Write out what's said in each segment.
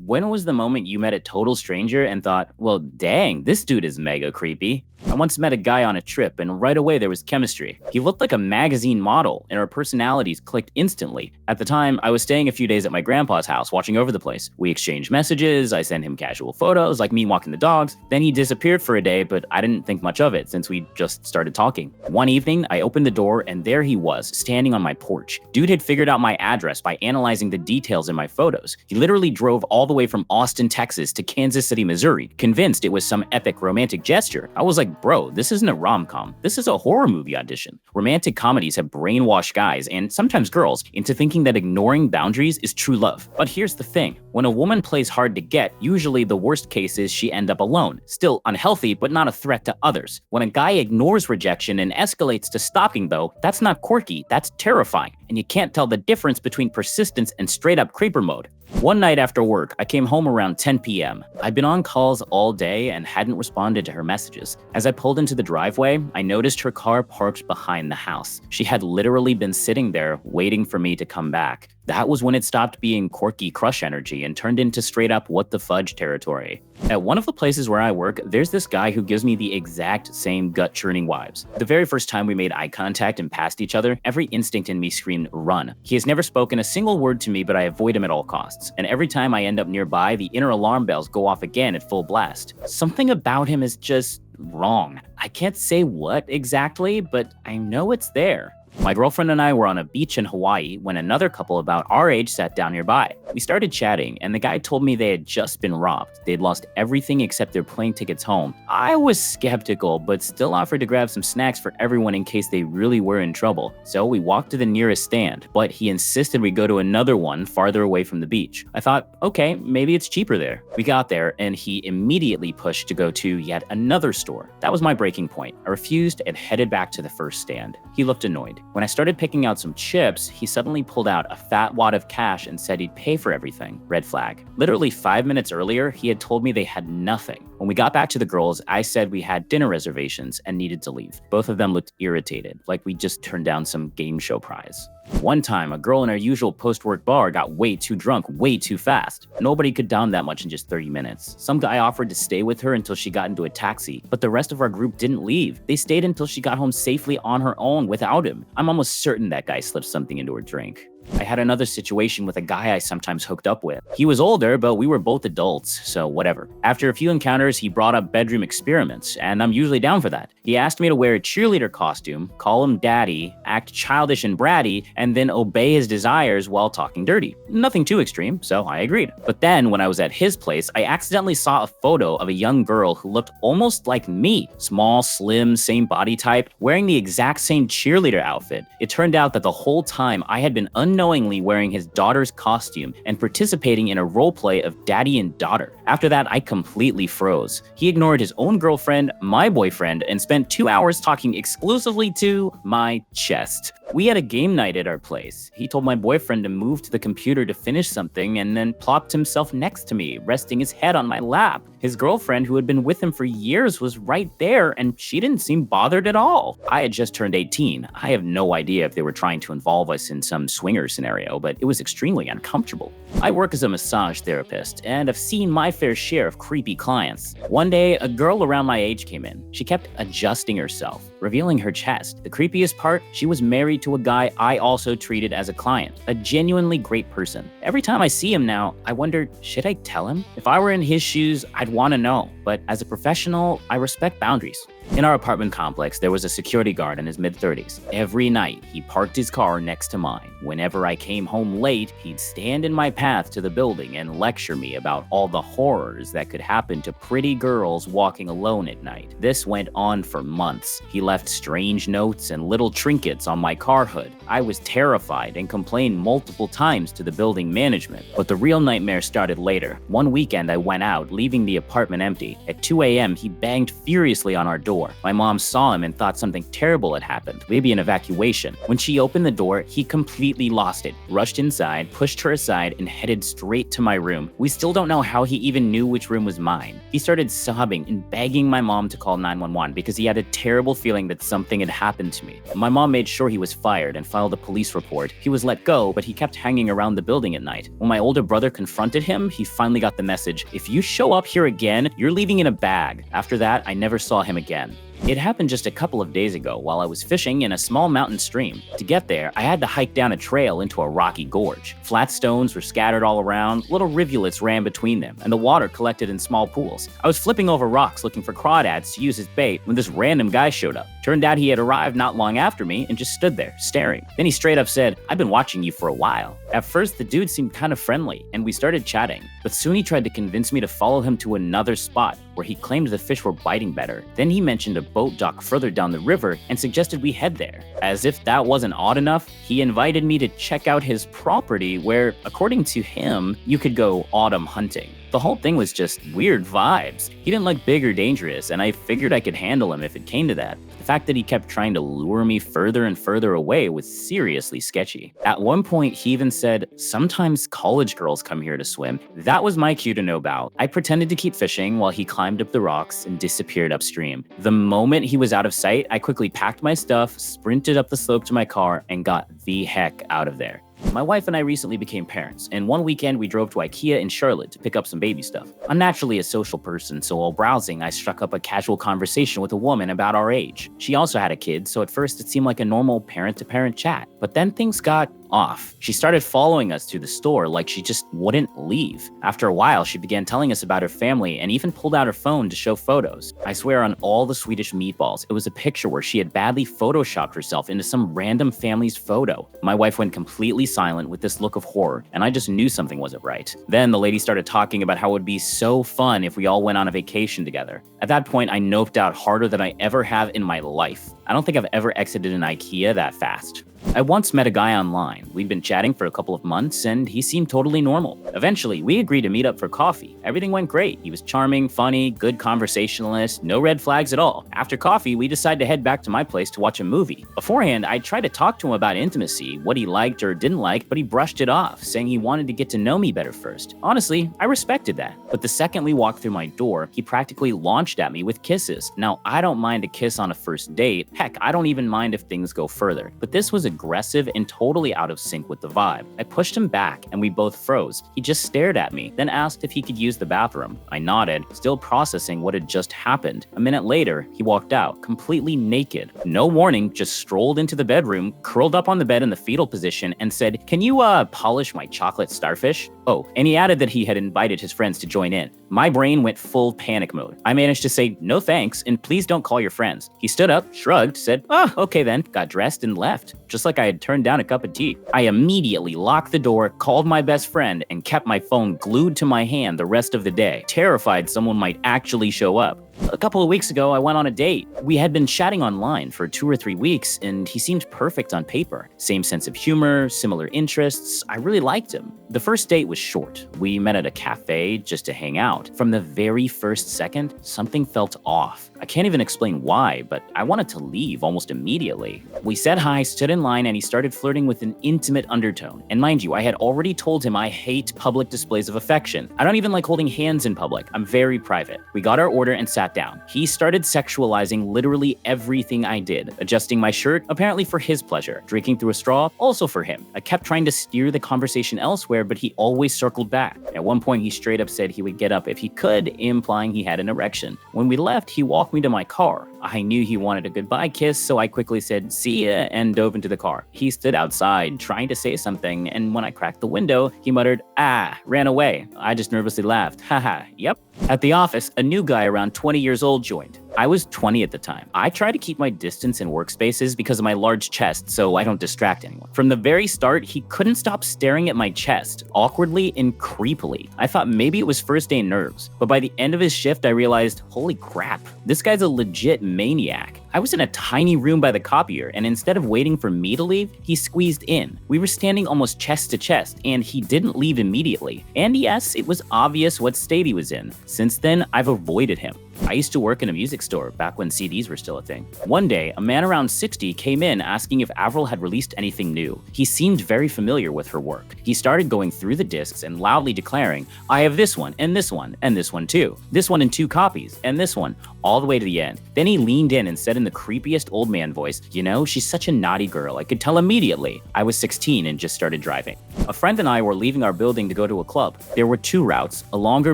When was the moment you met a total stranger and thought, well, dang, this dude is mega creepy? I once met a guy on a trip, and right away there was chemistry. He looked like a magazine model, and our personalities clicked instantly. At the time, I was staying a few days at my grandpa's house, watching over the place. We exchanged messages, I sent him casual photos, like me walking the dogs. Then he disappeared for a day, but I didn't think much of it since we just started talking. One evening, I opened the door, and there he was, standing on my porch. Dude had figured out my address by analyzing the details in my photos. He literally drove all the way from Austin, Texas to Kansas City, Missouri, convinced it was some epic romantic gesture. I was like, bro, this isn't a rom-com. This is a horror movie audition. Romantic comedies have brainwashed guys, and sometimes girls, into thinking that ignoring boundaries is true love. But here's the thing. When a woman plays hard to get, usually the worst case is she end up alone. Still unhealthy, but not a threat to others. When a guy ignores rejection and escalates to stalking though, that's not quirky, that's terrifying. And you can't tell the difference between persistence and straight-up creeper mode. One night after work, I came home around 10 p.m. I'd been on calls all day and hadn't responded to her messages. As I pulled into the driveway, I noticed her car parked behind the house. She had literally been sitting there waiting for me to come back. That was when it stopped being quirky crush energy and turned into straight up what the fudge territory. At one of the places where I work, there's this guy who gives me the exact same gut-churning vibes. The very first time we made eye contact and passed each other, every instinct in me screamed, run. He has never spoken a single word to me, but I avoid him at all costs. And every time I end up nearby, the inner alarm bells go off again at full blast. Something about him is just wrong. I can't say what exactly, but I know it's there. My girlfriend and I were on a beach in Hawaii when another couple about our age sat down nearby. We started chatting, and the guy told me they had just been robbed. They'd lost everything except their plane tickets home. I was skeptical, but still offered to grab some snacks for everyone in case they really were in trouble. So we walked to the nearest stand, but he insisted we go to another one farther away from the beach. I thought, okay, maybe it's cheaper there. We got there, and he immediately pushed to go to yet another store. That was my breaking point. I refused and headed back to the first stand. He looked annoyed. When I started picking out some chips, he suddenly pulled out a fat wad of cash and said he'd pay for everything. Red flag. Literally 5 minutes earlier, he had told me they had nothing. When we got back to the girls, I said we had dinner reservations and needed to leave. Both of them looked irritated, like we just turned down some game show prize. One time, a girl in our usual post-work bar got way too drunk way too fast. Nobody could down that much in just 30 minutes. Some guy offered to stay with her until she got into a taxi, but the rest of our group didn't leave. They stayed until she got home safely on her own without him. I'm almost certain that guy slipped something into her drink. I had another situation with a guy I sometimes hooked up with. He was older, but we were both adults, so whatever. After a few encounters, he brought up bedroom experiments, and I'm usually down for that. He asked me to wear a cheerleader costume, call him daddy, act childish and bratty, and then obey his desires while talking dirty. Nothing too extreme, so I agreed. But then, when I was at his place, I accidentally saw a photo of a young girl who looked almost like me. Small, slim, same body type, wearing the exact same cheerleader outfit. It turned out that the whole time I had been unknowingly wearing his daughter's costume and participating in a roleplay of daddy and daughter. After that, I completely froze. He ignored his own girlfriend, my boyfriend, and spent 2 hours talking exclusively to my chest. We had a game night at our place. He told my boyfriend to move to the computer to finish something and then plopped himself next to me, resting his head on my lap. His girlfriend, who had been with him for years, was right there, and she didn't seem bothered at all. I had just turned 18. I have no idea if they were trying to involve us in some swinger scenario, but it was extremely uncomfortable. I work as a massage therapist, and I've seen my fair share of creepy clients. One day, a girl around my age came in. She kept adjusting herself, revealing her chest. The creepiest part, she was married to a guy I also treated as a client, a genuinely great person. Every time I see him now, I wonder, should I tell him? If I were in his shoes, I'd want to know, but as a professional, I respect boundaries. In our apartment complex, there was a security guard in his mid-30s. Every night, he parked his car next to mine. Whenever I came home late, he'd stand in my path to the building and lecture me about all the horrors that could happen to pretty girls walking alone at night. This went on for months. He left strange notes and little trinkets on my car hood. I was terrified and complained multiple times to the building management. But the real nightmare started later. One weekend, I went out, leaving the apartment empty. At 2 a.m., he banged furiously on our door. door. My mom saw him and thought something terrible had happened, maybe an evacuation. When she opened the door, he completely lost it, rushed inside, pushed her aside, and headed straight to my room. We still don't know how he even knew which room was mine. He started sobbing and begging my mom to call 911 because he had a terrible feeling that something had happened to me. My mom made sure he was fired and filed a police report. He was let go, but he kept hanging around the building at night. When my older brother confronted him, he finally got the message, "If you show up here again, you're leaving in a bag." After that, I never saw him again. It happened just a couple of days ago while I was fishing in a small mountain stream. To get there, I had to hike down a trail into a rocky gorge. Flat stones were scattered all around, little rivulets ran between them, and the water collected in small pools. I was flipping over rocks looking for crawdads to use as bait when this random guy showed up. Turned out he had arrived not long after me and just stood there, staring. Then he straight up said, "I've been watching you for a while." At first, the dude seemed kind of friendly, and we started chatting. But soon he tried to convince me to follow him to another spot, where he claimed the fish were biting better. Then he mentioned a boat dock further down the river and suggested we head there. As if that wasn't odd enough, he invited me to check out his property where, according to him, you could go autumn hunting. The whole thing was just weird vibes. He didn't look big or dangerous, and I figured I could handle him if it came to that. The fact that he kept trying to lure me further and further away was seriously sketchy. At one point, he even said, "Sometimes college girls come here to swim." That was my cue to know about. I pretended to keep fishing while he climbed up the rocks and disappeared upstream. The moment he was out of sight, I quickly packed my stuff, sprinted up the slope to my car, and got the heck out of there. My wife and I recently became parents, and one weekend we drove to IKEA in Charlotte to pick up some baby stuff. I'm naturally a social person, so while browsing, I struck up a casual conversation with a woman about our age. She also had a kid, so at first it seemed like a normal parent-to-parent chat. But then things got off. She started following us to the store like she just wouldn't leave. After a while, she began telling us about her family and even pulled out her phone to show photos. I swear on all the Swedish meatballs, it was a picture where she had badly photoshopped herself into some random family's photo. My wife went completely silent with this look of horror, and I just knew something wasn't right. Then the lady started talking about how it would be so fun if we all went on a vacation together. At that point, I noped out harder than I ever have in my life. I don't think I've ever exited an IKEA that fast. I once met a guy online. We'd been chatting for a couple of months, and he seemed totally normal. Eventually, we agreed to meet up for coffee. Everything went great. He was charming, funny, good conversationalist, no red flags at all. After coffee, we decided to head back to my place to watch a movie. Beforehand, I tried to talk to him about intimacy, what he liked or didn't like, but he brushed it off, saying he wanted to get to know me better first. Honestly, I respected that. But the second we walked through my door, he practically launched at me with kisses. Now, I don't mind a kiss on a first date. Heck, I don't even mind if things go further. But this was aggressive and totally out of sync with the vibe. I pushed him back and we both froze. He just stared at me, then asked if he could use the bathroom. I nodded, still processing what had just happened. A minute later, he walked out, completely naked. No warning, just strolled into the bedroom, curled up on the bed in the fetal position, and said, "Can you, polish my chocolate starfish?" Oh, and he added that he had invited his friends to join in. My brain went full panic mode. I managed to say, "No thanks, and please don't call your friends." He stood up, shrugged, said, "Oh, okay then," got dressed and left, just like I had turned down a cup of tea. I immediately locked the door, called my best friend, and kept my phone glued to my hand the rest of the day, terrified someone might actually show up. A couple of weeks ago, I went on a date. We had been chatting online for 2 or 3 weeks, and he seemed perfect on paper. Same sense of humor, similar interests. I really liked him. The first date was short. We met at a cafe just to hang out. From the very first second, something felt off. I can't even explain why, but I wanted to leave almost immediately. We said hi, stood in line, and he started flirting with an intimate undertone. And mind you, I had already told him I hate public displays of affection. I don't even like holding hands in public. I'm very private. We got our order and sat down. He started sexualizing literally everything I did, adjusting my shirt, apparently for his pleasure, drinking through a straw, also for him. I kept trying to steer the conversation elsewhere, but he always circled back. At one point, he straight up said he would get up if he could, implying he had an erection. When we left, he walked me to my car. I knew he wanted a goodbye kiss, so I quickly said, "See ya," and dove into the car. He stood outside, trying to say something, and when I cracked the window, he muttered, "Ah," ran away. I just nervously laughed. Haha, yep. At the office, a new guy around 20 years old joined. I was 20 at the time. I try to keep my distance in workspaces because of my large chest, so I don't distract anyone. From the very start, he couldn't stop staring at my chest, awkwardly and creepily. I thought maybe it was first day nerves, but by the end of his shift, I realized, holy crap, this guy's a legit maniac. I was in a tiny room by the copier, and instead of waiting for me to leave, he squeezed in. We were standing almost chest to chest, and he didn't leave immediately. And yes, it was obvious what state he was in. Since then, I've avoided him. I used to work in a music store back when CDs were still a thing. One day, a man around 60 came in asking if Avril had released anything new. He seemed very familiar with her work. He started going through the discs and loudly declaring, "I have this one, and this one, and this one too. This one in 2 copies, and this one," all the way to the end. Then he leaned in and said in the creepiest old man voice, "You know, she's such a naughty girl, I could tell immediately." I was 16 and just started driving. A friend and I were leaving our building to go to a club. There were 2 routes, a longer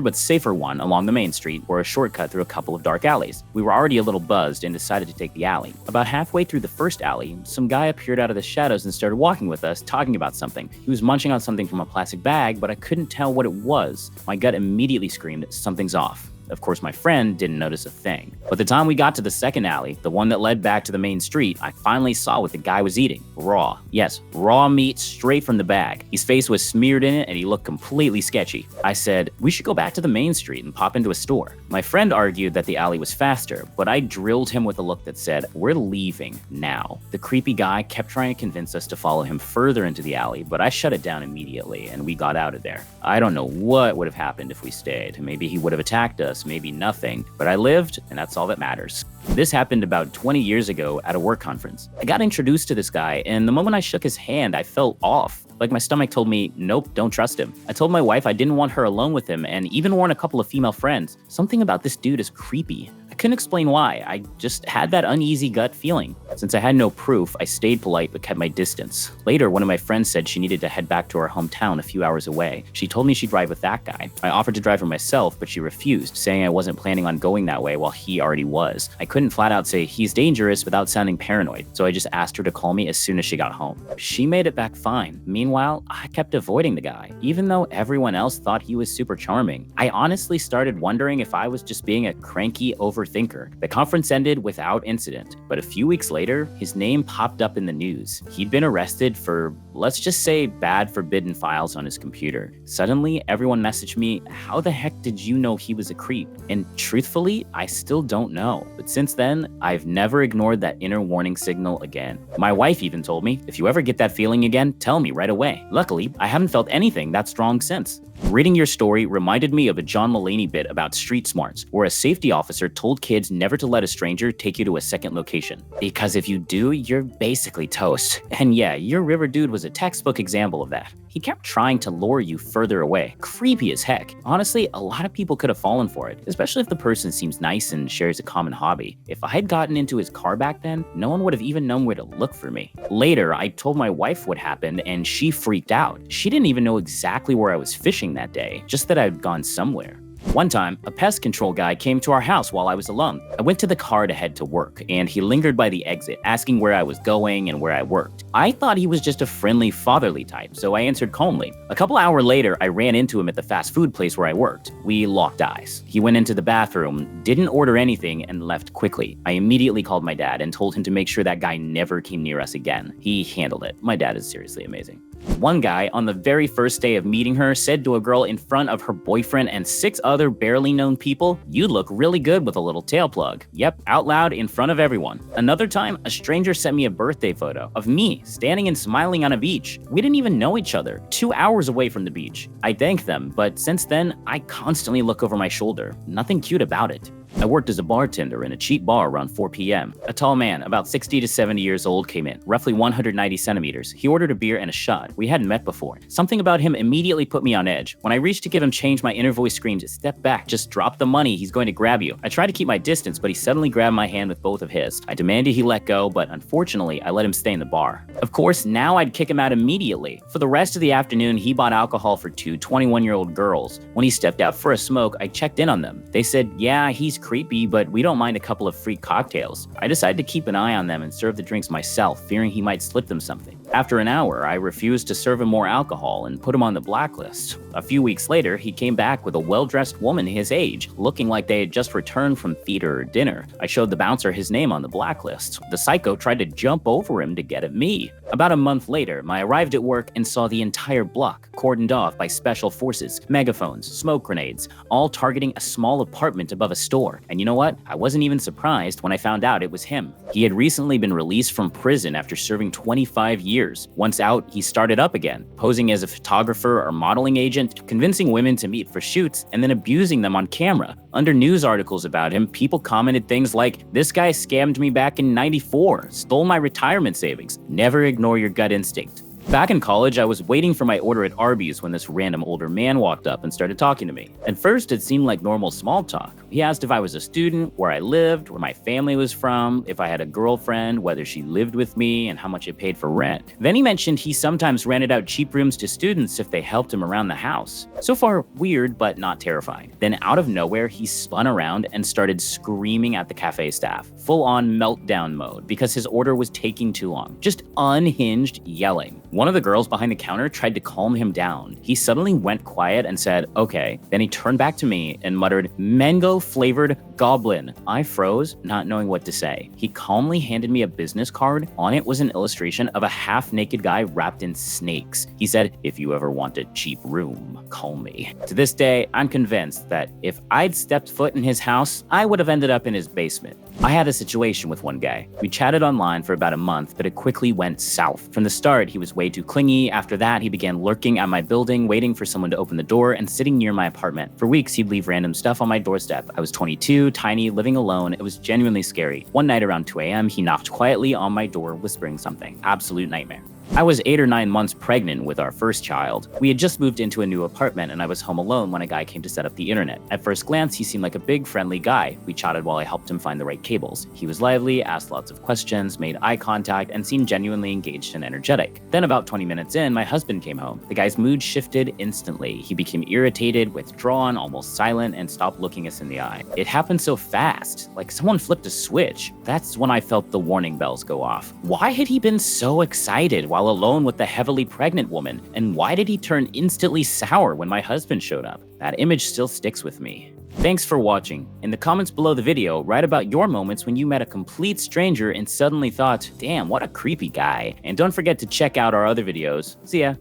but safer one along the main street or a shortcut through a couple of dark alleys. We were already a little buzzed and decided to take the alley. About halfway through the first alley, some guy appeared out of the shadows and started walking with us, talking about something. He was munching on something from a plastic bag, but I couldn't tell what it was. My gut immediately screamed, "Something's off." Of course, my friend didn't notice a thing. By the time we got to the second alley, the one that led back to the main street, I finally saw what the guy was eating. Raw. Yes, raw meat straight from the bag. His face was smeared in it and he looked completely sketchy. I said, "We should go back to the main street and pop into a store." My friend argued that the alley was faster, but I drilled him with a look that said, "We're leaving now." The creepy guy kept trying to convince us to follow him further into the alley, but I shut it down immediately and we got out of there. I don't know what would have happened if we stayed. Maybe he would have attacked us, maybe nothing, but I lived, and that's all that matters. This happened about 20 years ago at a work conference. I got introduced to this guy, and the moment I shook his hand, I felt off. Like my stomach told me, nope, don't trust him. I told my wife I didn't want her alone with him, and even warned a couple of female friends. Something about this dude is creepy. I couldn't explain why, I just had that uneasy gut feeling. Since I had no proof, I stayed polite but kept my distance. Later, one of my friends said she needed to head back to her hometown a few hours away. She told me she'd drive with that guy. I offered to drive her myself, but she refused, saying I wasn't planning on going that way while he already was. I couldn't flat out say he's dangerous without sounding paranoid, so I just asked her to call me as soon as she got home. She made it back fine. Meanwhile, I kept avoiding the guy, even though everyone else thought he was super charming. I honestly started wondering if I was just being a cranky overthinker. The conference ended without incident, but a few weeks later, his name popped up in the news. He'd been arrested for, let's just say, bad forbidden files on his computer. Suddenly, everyone messaged me, "How the heck did you know he was a creep?" And truthfully, I still don't know. But since then, I've never ignored that inner warning signal again. My wife even told me, "If you ever get that feeling again, tell me right away." Luckily, I haven't felt anything that strong since. Reading your story reminded me of a John Mulaney bit about street smarts, where a safety officer told kids never to let a stranger take you to a second location. Because if you do, you're basically toast. And yeah, your river dude was a textbook example of that. He kept trying to lure you further away. Creepy as heck. Honestly, a lot of people could have fallen for it, especially if the person seems nice and shares a common hobby. If I had gotten into his car back then, no one would have even known where to look for me. Later, I told my wife what happened and she freaked out. She didn't even know exactly where I was fishing that day, just that I'd gone somewhere. One time, a pest control guy came to our house while I was alone. I went to the car to head to work, and he lingered by the exit, asking where I was going and where I worked. I thought he was just a friendly, fatherly type, so I answered calmly. A couple hours later, I ran into him at the fast food place where I worked. We locked eyes. He went into the bathroom, didn't order anything, and left quickly. I immediately called my dad and told him to make sure that guy never came near us again. He handled it. My dad is seriously amazing. One guy, on the very first day of meeting her, said to a girl in front of her boyfriend and 6 other barely known people, "You look really good with a little tail plug." Yep, out loud in front of everyone. Another time, a stranger sent me a birthday photo of me standing and smiling on a beach. We didn't even know each other, 2 hours away from the beach. I thanked them, but since then, I constantly look over my shoulder. Nothing cute about it. I worked as a bartender in a cheap bar around 4 p.m. A tall man, about 60 to 70 years old, came in, roughly 190 centimeters. He ordered a beer and a shot. We hadn't met before. Something about him immediately put me on edge. When I reached to give him change, my inner voice screamed, "Step back, just drop the money, he's going to grab you." I tried to keep my distance, but he suddenly grabbed my hand with both of his. I demanded he let go, but unfortunately, I let him stay in the bar. Of course, now I'd kick him out immediately. For the rest of the afternoon, he bought alcohol for 2 21-year-old girls. When he stepped out for a smoke, I checked in on them. They said, "Yeah, he's creepy, but we don't mind a couple of free cocktails." I decided to keep an eye on them and serve the drinks myself, fearing he might slip them something. After an hour, I refused to serve him more alcohol and put him on the blacklist. A few weeks later, he came back with a well-dressed woman his age, looking like they had just returned from theater or dinner. I showed the bouncer his name on the blacklist. The psycho tried to jump over him to get at me. About a month later, I arrived at work and saw the entire block cordoned off by special forces, megaphones, smoke grenades, all targeting a small apartment above a store. And you know what? I wasn't even surprised when I found out it was him. He had recently been released from prison after serving 25 years. Once out, he started up again, posing as a photographer or modeling agent, convincing women to meet for shoots, and then abusing them on camera. Under news articles about him, people commented things like, "This guy scammed me back in '94, stole my retirement savings." Never ignore your gut instinct. Back in college, I was waiting for my order at Arby's when this random older man walked up and started talking to me. At first, it seemed like normal small talk. He asked if I was a student, where I lived, where my family was from, if I had a girlfriend, whether she lived with me, and how much I paid for rent. Then he mentioned he sometimes rented out cheap rooms to students if they helped him around the house. So far, weird, but not terrifying. Then out of nowhere, he spun around and started screaming at the cafe staff, full-on meltdown mode, because his order was taking too long. Just unhinged yelling. One of the girls behind the counter tried to calm him down. He suddenly went quiet and said, "Okay." Then he turned back to me and muttered, "Mango-flavored goblin." I froze, not knowing what to say. He calmly handed me a business card. On it was an illustration of a half-naked guy wrapped in snakes. He said, "If you ever want a cheap room, call me." To this day, I'm convinced that if I'd stepped foot in his house, I would have ended up in his basement. I had a situation with one guy. We chatted online for about a month, but it quickly went south. From the start, he was way too clingy. After that, he began lurking at my building, waiting for someone to open the door, and sitting near my apartment. For weeks, he'd leave random stuff on my doorstep. I was 22, tiny, living alone. It was genuinely scary. One night around 2 a.m., he knocked quietly on my door, whispering something. Absolute nightmare. I was 8 or 9 months pregnant with our first child. We had just moved into a new apartment and I was home alone when a guy came to set up the internet. At first glance, he seemed like a big, friendly guy. We chatted while I helped him find the right cables. He was lively, asked lots of questions, made eye contact, and seemed genuinely engaged and energetic. Then about 20 minutes in, my husband came home. The guy's mood shifted instantly. He became irritated, withdrawn, almost silent, and stopped looking us in the eye. It happened so fast, like someone flipped a switch. That's when I felt the warning bells go off. Why had he been so excited while alone with the heavily pregnant woman? And why did he turn instantly sour when my husband showed up? That image still sticks with me. Thanks for watching. In the comments below the video, write about your moments when you met a complete stranger and suddenly thought, "Damn, what a creepy guy." And don't forget to check out our other videos. See ya.